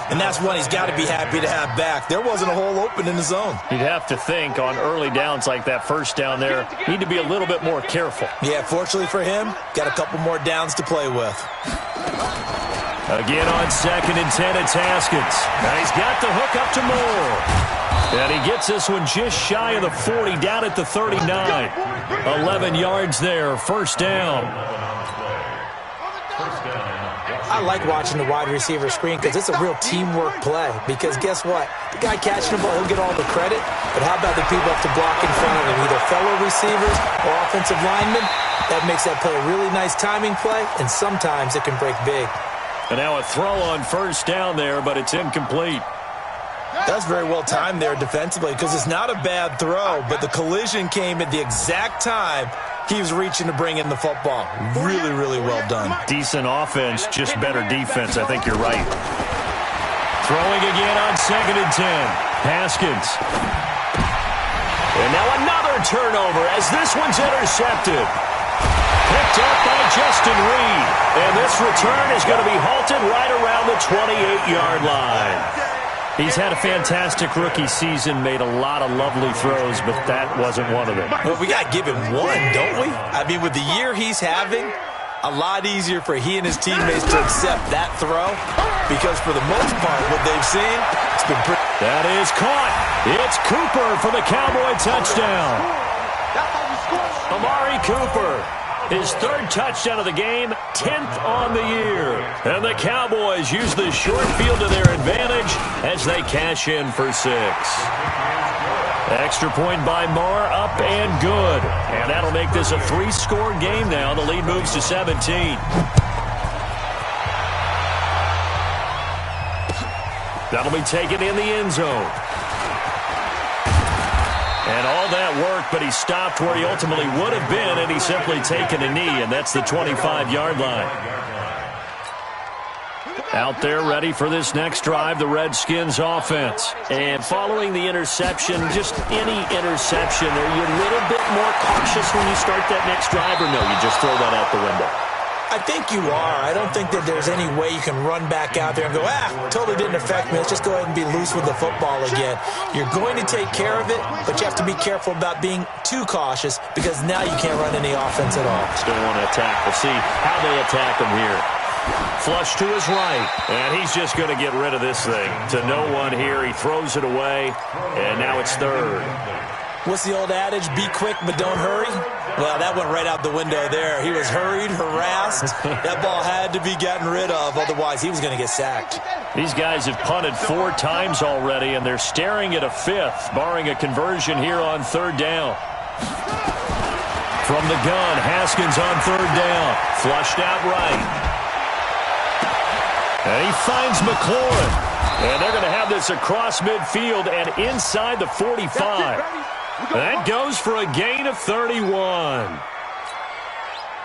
And that's one he's got to be happy to have back. There wasn't a hole open in the zone. You'd have to think on early downs like that first down there, need to be a little bit more careful. Yeah, fortunately for him, got a couple more downs to play with. Again on 2nd and 10, it's Haskins. Now he's got the hook up to Moore. And he gets this one just shy of the 40, down at the 39. 11 yards there, first down. I like watching the wide receiver screen because it's a real teamwork play. Because guess what? The guy catching the ball, he'll get all the credit. But how about the people up to block in front of him, either fellow receivers or offensive linemen? That makes that play a really nice timing play, and sometimes it can break big. And now a throw on first down there, but it's incomplete. That's very well timed there defensively because it's not a bad throw, but the collision came at the exact time he was reaching to bring in the football. Really, really well done. Decent offense, just better defense. I think you're right. Throwing again on 2nd and 10. Haskins. And now another turnover as this one's intercepted. Picked up by Justin Reed. And this return is going to be halted right around the 28-yard line. He's had a fantastic rookie season, made a lot of lovely throws, but that wasn't one of them. Well, we got to give him one, don't we? I mean, with the year he's having, a lot easier for he and his teammates to accept that throw because for the most part, what they've seen, it's been pretty. That is caught. It's Cooper for the Cowboy touchdown. Amari Cooper. His 3rd touchdown of the game, 10th on the year. And the Cowboys use the short field to their advantage as they cash in for 6. Extra point by Moore, up and good. And that'll make this a 3-score game now. The lead moves to 17. That'll be taken in the end zone. And all that work, but he stopped where he ultimately would have been, and he's simply taken a knee, and that's the 25-yard line. Out there ready for this next drive, the Redskins offense. And following the interception, just any interception, are you a little bit more cautious when you start that next drive, or no, you just throw that out the window? I think you are. I don't think that there's any way you can run back out there and go, totally didn't affect me. Let's just go ahead and be loose with the football again. You're going to take care of it, but you have to be careful about being too cautious because now you can't run any offense at all. Still want to attack. We'll see how they attack him here. Flush to his right, and he's just going to get rid of this thing. To no one here. He throws it away, and now it's 3rd. What's the old adage? Be quick, but don't hurry? Well, that went right out the window there. He was hurried, harassed. That ball had to be gotten rid of, otherwise he was going to get sacked. These guys have punted 4 times already, and they're staring at a 5th, barring a conversion here on 3rd down. From the gun, Haskins on 3rd down. Flushed out right. And he finds McLaurin. And they're going to have this across midfield and inside the 45. That goes for a gain of 31.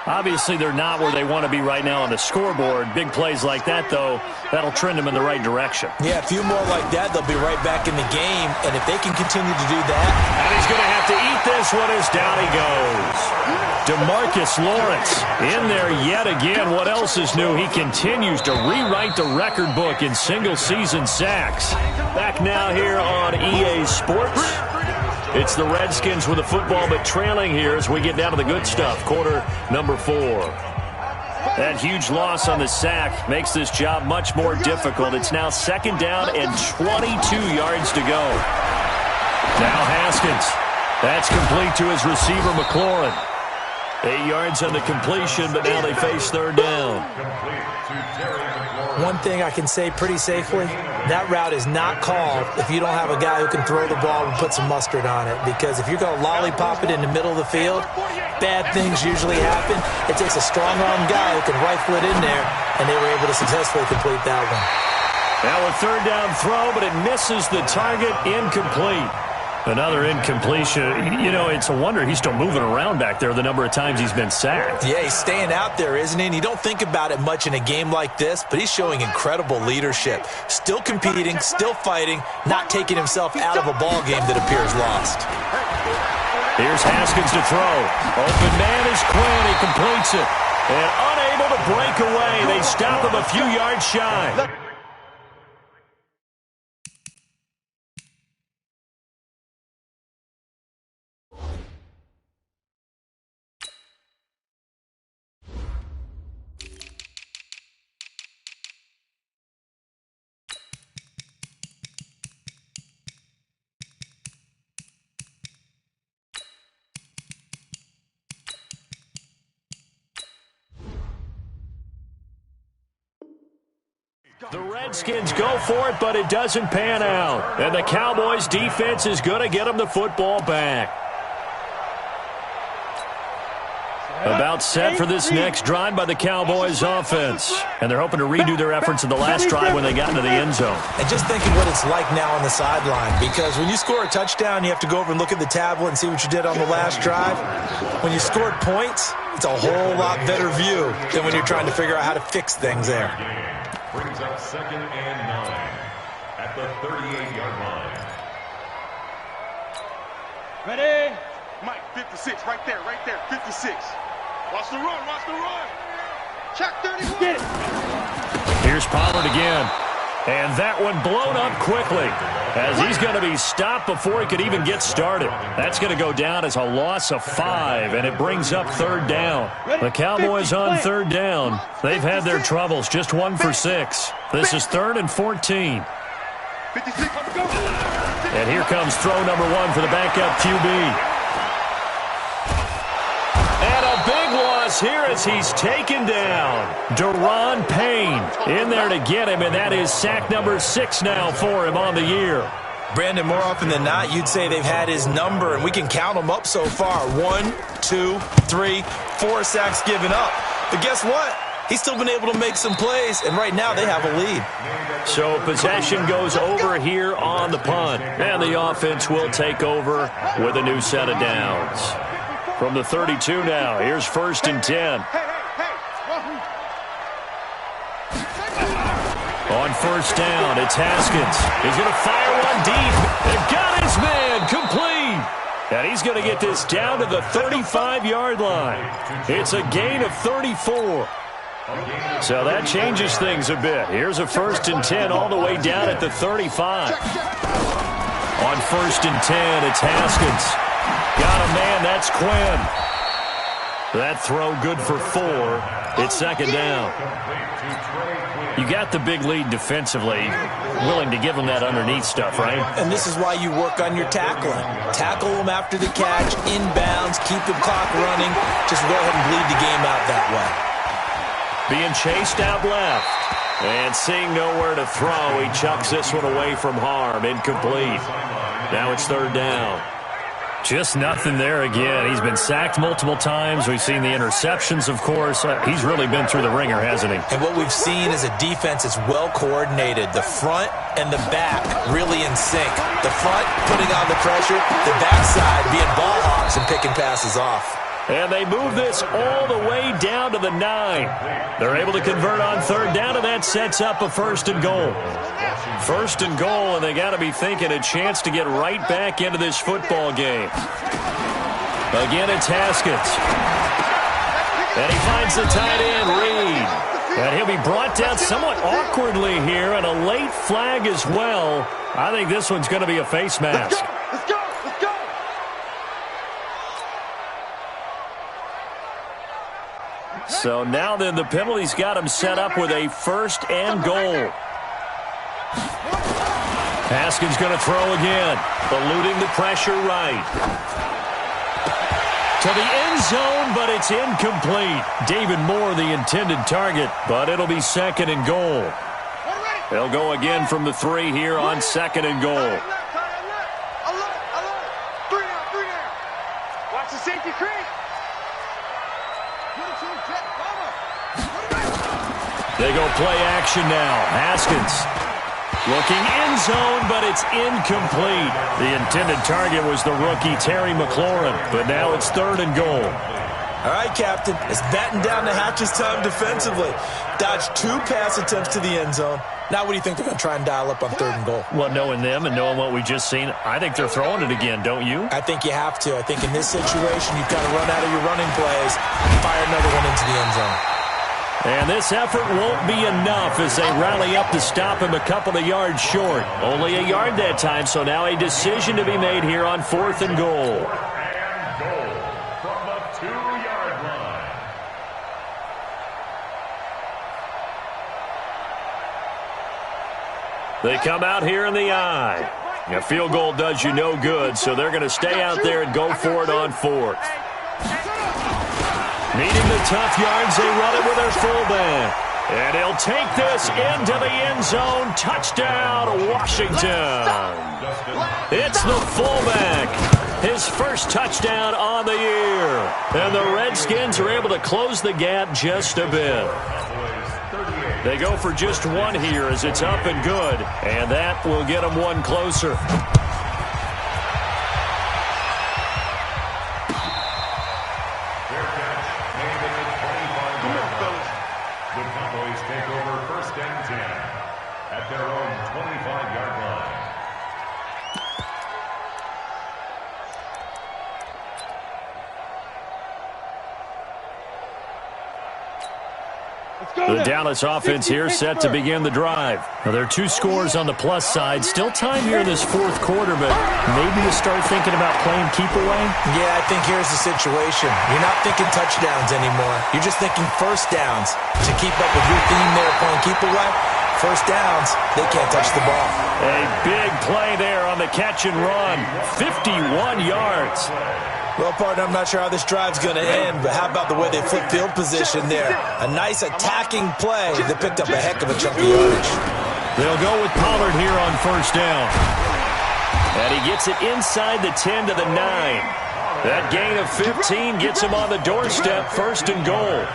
Obviously, they're not where they want to be right now on the scoreboard. Big plays like that, though, that'll trend them in the right direction. Yeah, a few more like that, they'll be right back in the game. And if they can continue to do that. And he's going to have to eat this one as down he goes. DeMarcus Lawrence in there yet again. What else is new? He continues to rewrite the record book in single-season sacks. Back now here on EA Sports. It's the Redskins with the football, but trailing here as we get down to the good stuff. Quarter number 4. That huge loss on the sack makes this job much more difficult. It's now 2nd down and 22 yards to go. Now Haskins. That's complete to his receiver, McLaurin. 8 yards on the completion, but now they face 3rd down. One thing I can say pretty safely, that route is not called if you don't have a guy who can throw the ball and put some mustard on it. Because if you're going to lollipop it in the middle of the field, bad things usually happen. It takes a strong-arm guy who can rifle it in there, and they were able to successfully complete that one. Now a 3rd down throw, but it misses the target, incomplete. Another incompletion. You know, it's a wonder he's still moving around back there the number of times he's been sacked. Yeah, he's staying out there, isn't he? And you don't think about it much in a game like this, but he's showing incredible leadership. Still competing, still fighting, not taking himself out of a ball game that appears lost. Here's Haskins to throw. Open man is Quinn. He completes it. And unable to break away. They stop him a few yards shy. The Redskins go for it, but it doesn't pan out. And the Cowboys defense is going to get them the football back. About set for this next drive by the Cowboys offense. And they're hoping to redo their efforts in the last drive when they got into the end zone. And just thinking what it's like now on the sideline. Because when you score a touchdown, you have to go over and look at the tablet and see what you did on the last drive. When you scored points, it's a whole lot better view than when you're trying to figure out how to fix things there. Brings up 2nd and 9 at the 38-yard line. Ready? Mike, 56, right there, 56. Watch the run. Check 31. Get it. Here's Pollard again. And that one blown up quickly as he's going to be stopped before he could even get started. That's going to go down as a loss of 5, and it brings up 3rd down. The Cowboys on 3rd down. They've had their troubles, just 1 for 6. This is 3rd and 14. 56, let's go. And here comes throw number 1 for the backup QB. And a big loss here as he's taken down. Daron Payne in there to get him, and that is sack number 6 now for him on the year. Brandon, more often than not, you'd say they've had his number, and we can count them up so far. 1, 2, 3, 4 sacks given up. But guess what? He's still been able to make some plays, and right now they have a lead. So possession goes over here on the punt, and the offense will take over with a new set of downs. From the 32 now, here's 1st and 10. On 1st down, it's Haskins. He's going to fire one deep. They've got his man complete. And he's going to get this down to the 35-yard line. It's a gain of 34. So that changes things a bit. Here's a 1st and 10 all the way down at the 35. On 1st and 10, it's Haskins. Got a man, that's Quinn. That throw good for 4. It's 2nd down. You got the big lead defensively, willing to give them that underneath stuff, right? And this is why you work on your tackling. Tackle them after the catch, inbounds, keep the clock running. Just go ahead and bleed the game out that way. Being chased out left. And seeing nowhere to throw, he chucks this one away from harm. Incomplete. Now it's 3rd down. Just nothing there again. He's been sacked multiple times. We've seen the interceptions, of course. He's really been through the ringer, hasn't he? And what we've seen is a defense that's well coordinated. The front and the back really in sync. The front putting on the pressure, the backside being ball hawks and picking passes off. And they move this all the way down to the 9. They're able to convert on third down, and that sets up a 1st and goal. 1st and goal, and they got to be thinking a chance to get right back into this football game. Again, it's Haskins. And he finds the tight end, Reed. And he'll be brought down somewhat awkwardly here, and a late flag as well. I think this one's going to be a face mask. Let's go! Let's go! So now then, the penalty's got him set up with a 1st and goal. Haskins going to throw again, eluding the pressure right. To the end zone, but it's incomplete. David Moore, the intended target, but it'll be 2nd and goal. They'll go again from the 3 here on 2nd and goal. Watch the safety creep. They go play action now. Haskins looking end zone, but it's incomplete. The intended target was the rookie Terry McLaurin, but now it's 3rd and goal. All right, Captain. It's batten down the hatches time defensively. Dodged 2 pass attempts to the end zone. Now what do you think they're going to try and dial up on 3rd and goal? Well, knowing them and knowing what we just seen, I think they're throwing it again, don't you? I think you have to. I think in this situation, you've got to run out of your running plays and fire another one into the end zone. And this effort won't be enough as they rally up to stop him a couple of yards short. Only a yard that time, so now a decision to be made here on 4th and goal. And goal from the 2-yard line. They come out here in the eye. A field goal does you no good, so they're going to stay out there and go for it on 4th. Needing the tough yards, they run it with their fullback. And he'll take this into the end zone. Touchdown, Washington. It's the fullback. His first touchdown on the year. And the Redskins are able to close the gap just a bit. They go for just 1 here as it's up and good. And that will get them 1 closer. The Cowboys take over 1st and 10 at their own 25-yard line. The Dallas offense here set to begin the drive. Now, there are 2 scores on the plus side. Still time here in this 4th quarter, but maybe you start thinking about playing keep away? Yeah, I think here's the situation. You're not thinking touchdowns anymore. You're just thinking 1st downs. To keep up with your theme there playing keep away, 1st downs, they can't touch the ball. A big play there on the catch and run. 51 yards. Well, partner, I'm not sure how this drive's going to end, but how about the way they flip field position there? A nice attacking play that picked up a heck of a chunk of yardage. They'll go with Pollard here on 1st down. And he gets it inside the 10 to the 9. That gain of 15 gets him on the doorstep, 1st and goal.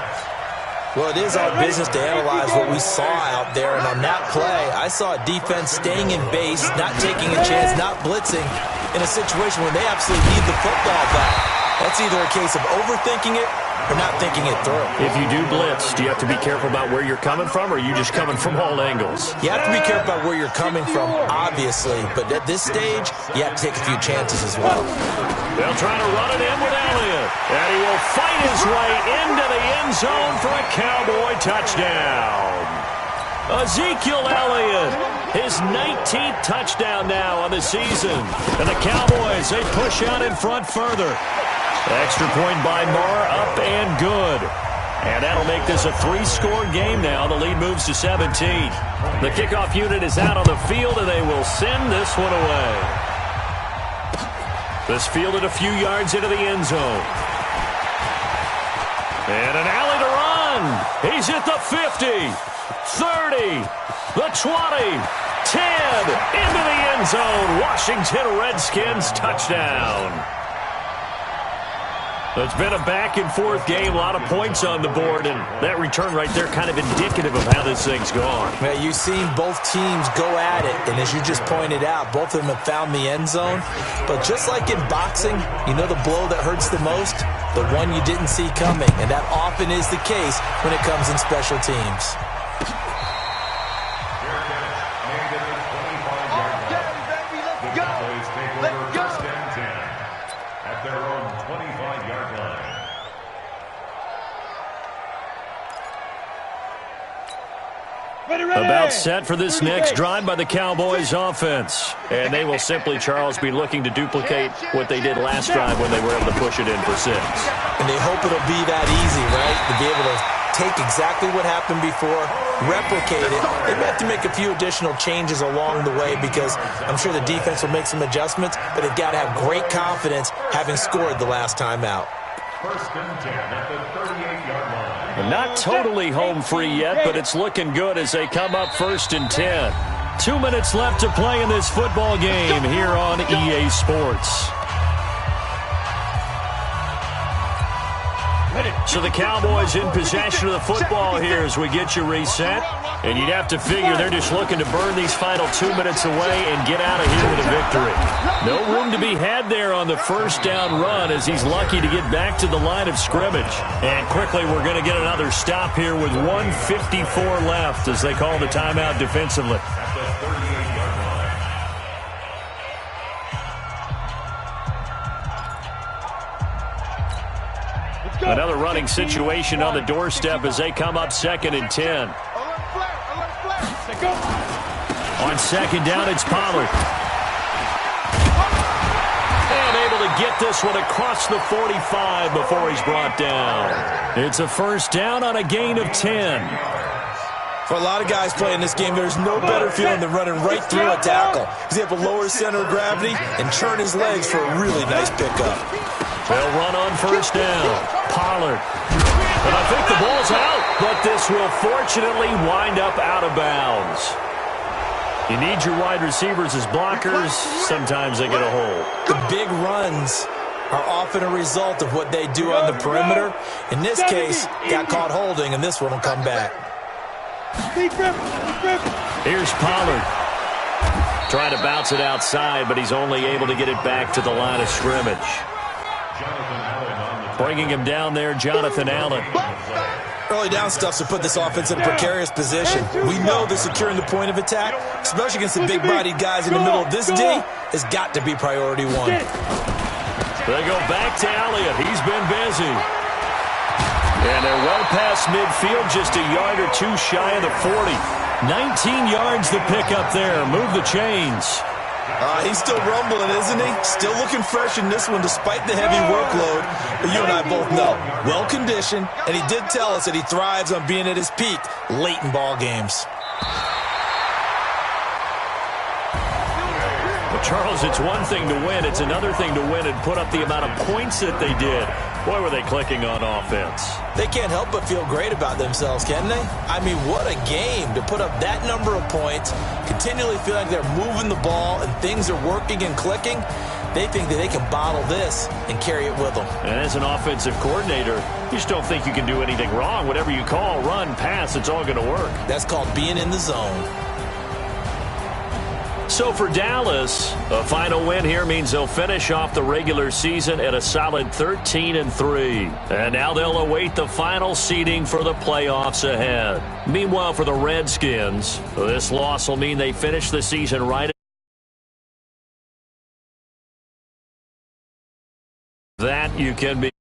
Well, it is our business to analyze what we saw out there, and on that play, I saw a defense staying in base, not taking a chance, not blitzing, in a situation where they absolutely need the football back. That's either a case of overthinking it or not thinking it through. If you do blitz, do you have to be careful about where you're coming from, or are you just coming from all angles? You have to be careful about where you're coming from, obviously, but at this stage, you have to take a few chances as well. They'll try to run it in with Elliott, and he will fight his way into the end zone for a Cowboy touchdown. Ezekiel Elliott, his 19th touchdown now on the season. And the Cowboys, they push out in front further. Extra point by Marr, up and good. And that'll make this a 3-score game now. The lead moves to 17. The kickoff unit is out on the field, and they will send this one away. This fielded a few yards into the end zone. And an alley to run. He's at the 50, 30, the 20, 10, into the end zone. Washington Redskins touchdown. It's been a back-and-forth game, a lot of points on the board, and that return right there kind of indicative of how this thing's gone. Yeah, you've seen both teams go at it, and as you just pointed out, both of them have found the end zone. But just like in boxing, you know the blow that hurts the most? The one you didn't see coming, and that often is the case when it comes in special teams. About set for this next drive by the Cowboys offense. And they will simply, Charles, be looking to duplicate what they did last drive when they were able to push it in for 6. And they hope it'll be that easy, right? To be able to take exactly what happened before, replicate it. They may have to make a few additional changes along the way because I'm sure the defense will make some adjustments, but they've got to have great confidence having scored the last time out. First and 10 at the 38-yard line. Not totally home free yet, but it's looking good as they come up 1st and 10. 2 minutes left to play in this football game here on EA Sports. So the Cowboys in possession of the football here as we get you reset. And you'd have to figure they're just looking to burn these final 2 minutes away and get out of here with a victory. No room to be had there on the first down run as he's lucky to get back to the line of scrimmage. And quickly we're going to get another stop here with 1:54 left as they call the timeout defensively. Another running situation on the doorstep as they come up 2nd and 10. On 2nd down, it's Pollard. And able to get this one across the 45 before he's brought down. It's a first down on a gain of 10. For a lot of guys playing this game, there's no better feeling than running right through a tackle. He's able to lower his center of gravity and churn his legs for a really nice pickup. They'll run on first down. Pollard. And I think the ball's out, but this will fortunately wind up out of bounds. You need your wide receivers as blockers. Sometimes they get a hold. The big runs are often a result of what they do on the perimeter. In this case, got caught holding, and this one will come back. Here's Pollard. Trying to bounce it outside, but he's only able to get it back to the line of scrimmage. Bringing him down there, Jonathan Allen. Early down stuff to put this offense in a precarious position. We know that securing the point of attack, especially against the big-bodied guys in the middle of this D, has got to be priority one. They go back to Elliott. He's been busy. And they're well past midfield, just a yard or two shy of the 40. 19 yards to pick up there. Move the chains. He's still rumbling, isn't he? Still looking fresh in this one despite the heavy workload. But you and I both know, well-conditioned, and he did tell us that he thrives on being at his peak late in ball games. Well, Charles, it's one thing to win. It's another thing to win and put up the amount of points that they did. Boy, were they clicking on offense. They can't help but feel great about themselves, can they? I mean, what a game to put up that number of points, continually feel like they're moving the ball and things are working and clicking. They think that they can bottle this and carry it with them. And as an offensive coordinator, you just don't think you can do anything wrong. Whatever you call, run, pass, it's all going to work. That's called being in the zone. So for Dallas, a final win here means they'll finish off the regular season at a solid 13-3. And now they'll await the final seeding for the playoffs ahead. Meanwhile, for the Redskins, this loss will mean they finish the season right at that you can be.